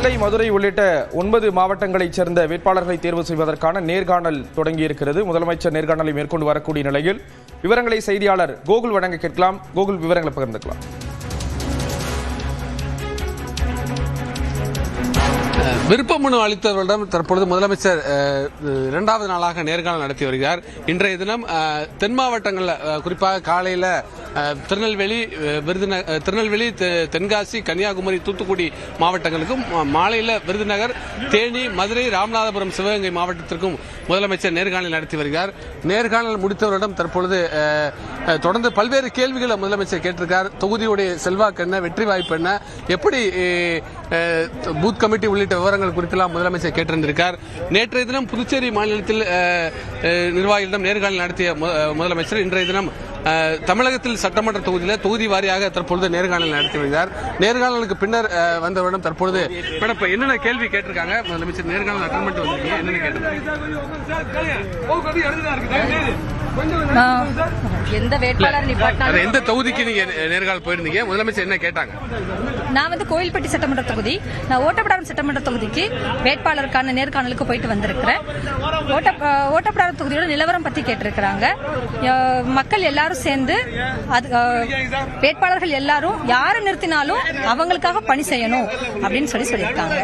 நெல்லை, மதுரை உள்ளிட்ட 9 மாவட்டங்களைச் சேர்ந்த வேட்பாளர்களை தேர்வு செய்வதற்கான நேர்காணல் தொடங்கியிருக்கிறது. முதலமைச்சர் நேர்காணலை மேற்கொண்டு வரக்கூடிய நிலையில் விவரங்களை செய்தியாளர் கோகுல் வழங்க கேட்கலாம். கோகுல், விவரங்களை பகிர்ந்துக்கலாம். விருப்ப மனு அளித்தவர்களிடம் தற்பொழுது முதலமைச்சர் இரண்டாவது நாளாக நேர்காணல் நடத்தி வருகிறார். இன்றைய தினம் தென் மாவட்டங்களில் குறிப்பாக காலையில் திருநெல்வேலி, தென்காசி, கன்னியாகுமரி, தூத்துக்குடி மாவட்டங்களுக்கும், மாலையில் விருதுநகர், தேனி, மதுரை, ராமநாதபுரம், சிவகங்கை மாவட்டத்திற்கும் முதலமைச்சர் நேர்காணல் நடத்தி வருகிறார். நேர்காணல் முடித்தவரிடம் தற்பொழுது தொடர்ந்து பல்வேறு கேள்விகளை முதலமைச்சர் கேட்டிருக்கார். தொகுதியுடைய செல்வாக்கு என்ன, வெற்றி வாய்ப்பு என்ன, எப்படி பூத் கமிட்டி உள்ளிட்ட விவரங்கள் குறித்தெல்லாம் முதலமைச்சர் கேட்டிருந்திருக்கார். நேற்றைய தினம் புதுச்சேரி மாநிலத்தில் நிர்வாகிகளிடம் நேர்காணல் நடத்திய முதலமைச்சர் இன்றைய தினம் தமிழகத்தில் சட்டமன்ற தொகுதியில் தொகுதி வாரியாக தற்பொழுது நேர்காணல் நடத்தி வருகிறார். நேர்காணலுக்கு பின்னர் வந்தவரிடம் தற்பொழுது என்னென்ன கேள்வி கேட்டிருக்காங்க, முதலமைச்சர் நேர்காணல் அட்டன் பண்ணிட்டு வந்திருக்கீங்க, என்னென்ன கேட்டிருக்காங்க? எந்த தொகுதிக்கு நீங்க நேர்காணல் போயிருந்தீங்க, முதலமைச்சர் என்ன கேட்டாங்க? நான் கோயில்பட்டி சட்டமன்ற தொகுதி, நான் ஓட்டப்பிடாரம் சட்டமன்ற தொகுதிக்கு வேட்பாளருக்கான நேர்காணலுக்கு போயிட்டு வந்திருக்கிறேன். ஓட்டப்பிடாரம் தொகுதியோட நிலவரம் பத்தி கேட்டிருக்கிறாங்க. மக்கள் எல்லாரும் சேர்ந்து வேட்பாளர்கள் எல்லாரும் யாரை நிறுத்தினாலும் அவங்களுக்காக பணி செய்யணும் அப்படின்னு சொல்லியிருக்காங்க.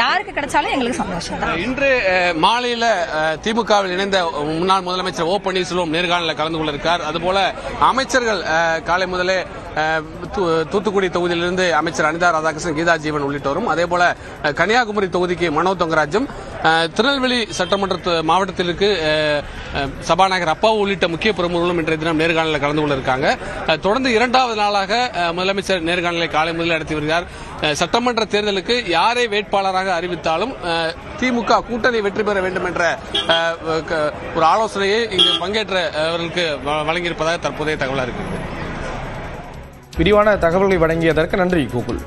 யாருக்கு கிடைச்சாலும் எங்களுக்கு சந்தோஷம் தான். இன்று மாலையில் திமுகவில் இணைந்த முன்னாள் முதலமைச்சர் ஓ பன்னீர்செல்வம் நேர்காணலில் கலந்து கொள்ள இருக்கார். அதுபோல அமைச்சர்கள் காலை முதலே தூத்துக்குடி தொகுதியிலிருந்து அமைச்சர் அனிதா ராதாகிருஷ்ணன், கீதா ஜீவன் உள்ளிட்டோரும், அதே போல கன்னியாகுமரி தொகுதிக்கு மனோ தொங்கராஜும், திருநெல்வேலி சட்டமன்ற மாவட்டத்திற்கு சபாநாயகர் அப்பாவு உள்ளிட்ட முக்கிய பிரமுகர்களும் இன்றைய தினம் நேர்காணலில் கலந்து கொள்ள இருக்காங்க. தொடர்ந்து இரண்டாவது நாளாக முதலமைச்சர் நேர்காணலை காலை முதலில் நடத்தி வருகிறார். சட்டமன்ற தேர்தலுக்கு யாரை வேட்பாளராக அறிவித்தாலும் திமுக கூட்டணி வெற்றி பெற வேண்டும் என்ற ஒரு ஆலோசனையை இங்கு பங்கேற்றவர்களுக்கு வழங்கியிருப்பதாக தற்போதைய தகவலாக இருக்கிறது. விரிவான தகவல்களை வழங்கியதற்கு நன்றி கோகுல்.